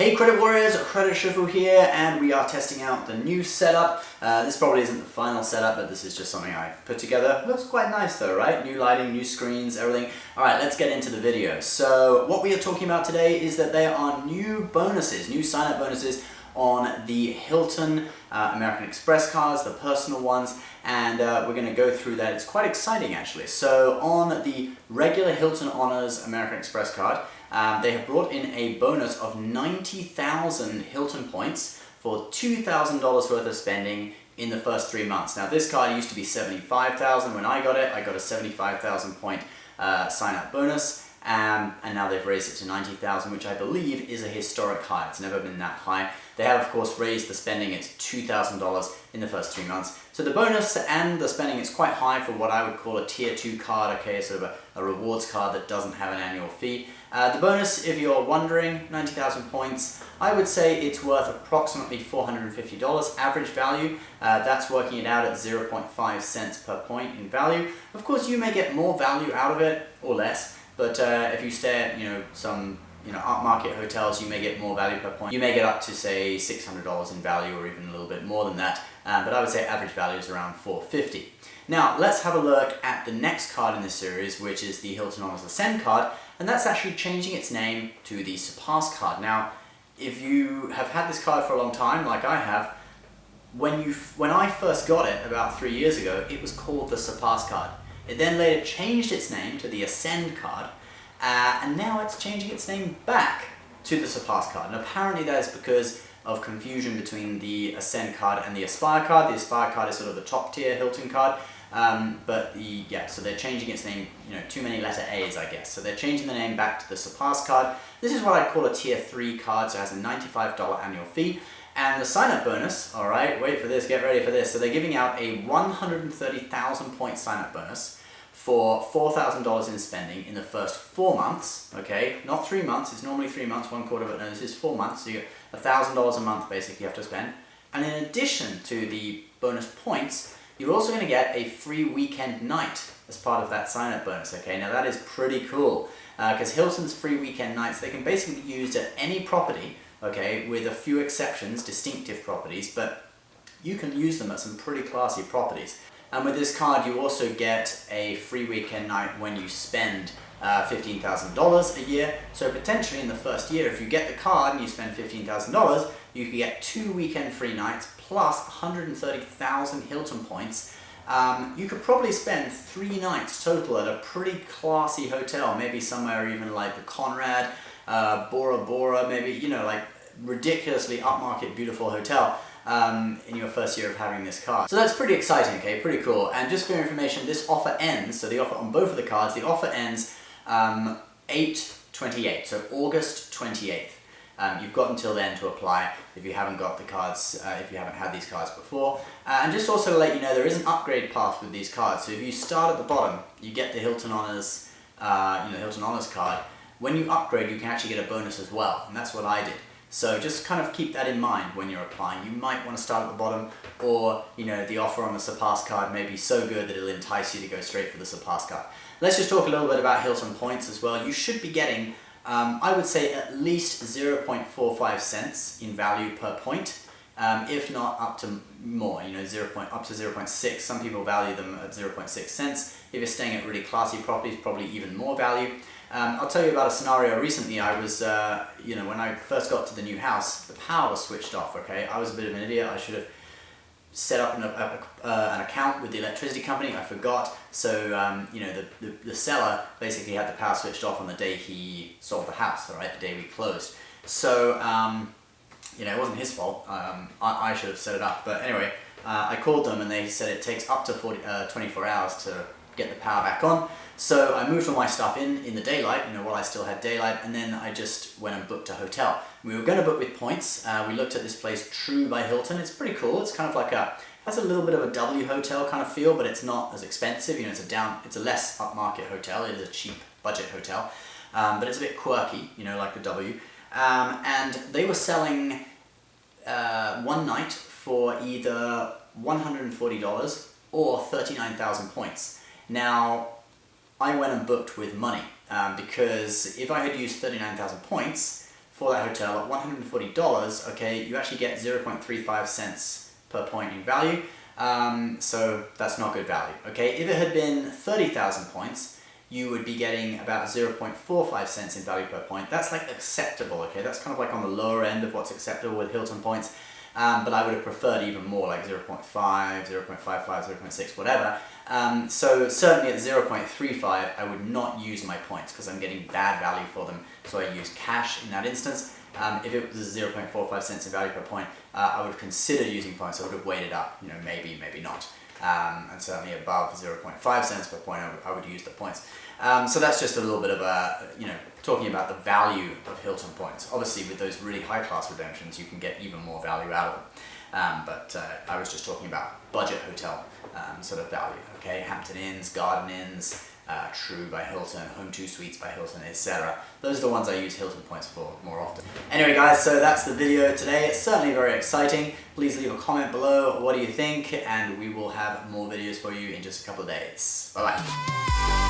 Hey Credit Warriors, Credit Shifu here, and we are testing out the new setup. This probably isn't the final setup, but this is just something I've put together. Looks quite nice though, right? New lighting, new screens, everything. Alright, let's get into the video. So what we are talking about today is that there are new bonuses, new sign-up bonuses on the Hilton American Express cards, the personal ones, and we're going to go through that. It's quite exciting actually. So on the regular Hilton Honors American Express card, they have brought in a bonus of 90,000 Hilton points for $2,000 worth of spending in the first 3 months. Now this card used to be 75,000 when I got it. I got a 75,000 point sign-up bonus, and now they've raised it to 90,000, which I believe is a historic high. It's never been that high. They have, of course, raised the spending. It's $2,000 in the first 3 months. So the bonus and the spending is quite high for what I would call a tier 2 card, okay, sort of a rewards card that doesn't have an annual fee. The bonus, if you're wondering, 90,000 points, I would say it's worth approximately $450 average value. That's working it out at 0.5 cents per point in value. Of course, you may get more value out of it or less, but if you stay at some upmarket hotels, you may get more value per point. You may get up to say $600 in value or even a little bit more than that, but I would say average value is around $450. Now let's have a look at the next card in this series, which is the Hilton Honors Ascend card, and that's actually changing its name to the Surpass card. Now if you have had this card for a long time, like I have, when I first got it about 3 years ago, it was called the Surpass card. It then later changed its name to the Ascend card, and now it's changing its name back to the Surpass card. And apparently that is because of confusion between the Ascend card and the Aspire card. The Aspire card is sort of the top tier Hilton card, so they're changing its name, too many letter A's, I guess. So they're changing the name back to the Surpass card. This is what I'd call a tier 3 card, so it has a $95 annual fee. And the sign-up bonus, alright, wait for this, get ready for this. So they're giving out a 130,000 point sign-up bonus for $4,000 in spending in the first 4 months, okay? Not 3 months, it's normally 3 months, 1/4, but no, this is 4 months, so you get $1,000 a month basically you have to spend. And in addition to the bonus points, you're also going to get a free weekend night as part of that sign-up bonus, okay? Now that is pretty cool, because Hilton's free weekend nights, they can basically be used at any property, okay, with a few exceptions, distinctive properties, but you can use them at some pretty classy properties. And with this card, you also get a free weekend night when you spend $15,000 a year. So potentially in the first year, if you get the card and you spend $15,000, you can get 2 weekend free nights plus 130,000 Hilton points. You could probably spend 3 nights total at a pretty classy hotel, maybe somewhere even like the Conrad, Bora Bora, maybe, like ridiculously upmarket, beautiful hotel. In your first year of having this card. So that's pretty exciting, okay, pretty cool. And just for your information, this offer ends, so the offer on both of the cards, the offer ends 8/28, so August 28th. You've got until then to apply if you haven't got the cards, if you haven't had these cards before. And just also to let you know, there is an upgrade path with these cards. So if you start at the bottom, you get the Hilton Honors, Hilton Honors card. When you upgrade, you can actually get a bonus as well, and that's what I did. So just kind of keep that in mind when you're applying. You might want to start at the bottom, or the offer on the Surpass card may be so good that it'll entice you to go straight for the Surpass card. Let's just talk a little bit about Hilton points as well. You should be getting, I would say, at least 0.45 cents in value per point, if not up to more, up to 0.6. Some people value them at 0.6 cents. If you're staying at really classy properties, probably even more value. I'll tell you about a scenario recently. I was, when I first got to the new house, the power was switched off, okay? I was a bit of an idiot. I should have set up an account with the electricity company. I forgot. So, the seller basically had the power switched off on the day he sold the house, all right? The day we closed. So, it wasn't his fault. I should have set it up. But anyway, I called them and they said it takes up to 24 hours to get the power back on. So I moved all my stuff in the daylight, while I still had daylight, and then I just went and booked a hotel. We were going to book with points. We looked at this place, True by Hilton. It's pretty cool. It's kind of like has a little bit of a W hotel kind of feel, but it's not as expensive. It's a less upmarket hotel. It is a cheap budget hotel, but it's a bit quirky, like the W. And they were selling one night for either $140 or 39,000 points. Now, I went and booked with money because if I had used 39,000 points for that hotel at $140, okay, you actually get 0.35 cents per point in value. So that's not good value, okay? If it had been 30,000 points, you would be getting about 0.45 cents in value per point. That's like acceptable, okay? That's kind of like on the lower end of what's acceptable with Hilton points. But I would have preferred even more, like 0.5, 0.55, 0.6, whatever. So certainly at 0.35, I would not use my points because I'm getting bad value for them. So I use cash in that instance. If it was 0.45 cents in value per point, I would have considered using points. I would have weighed it up, maybe, maybe not. And certainly above 0.5 cents per point, I would use the points. So that's just a little bit of a, talking about the value of Hilton points. Obviously, with those really high-class redemptions, you can get even more value out of them. But I was just talking about budget hotel sort of value. Okay, Hampton Inns, Garden Inns, True by Hilton, Home 2 Suites by Hilton, etc. Those are the ones I use Hilton points for more often. Anyway guys, so that's the video today. It's certainly very exciting. Please leave a comment below. What do you think? And we will have more videos for you in just a couple of days. Bye bye.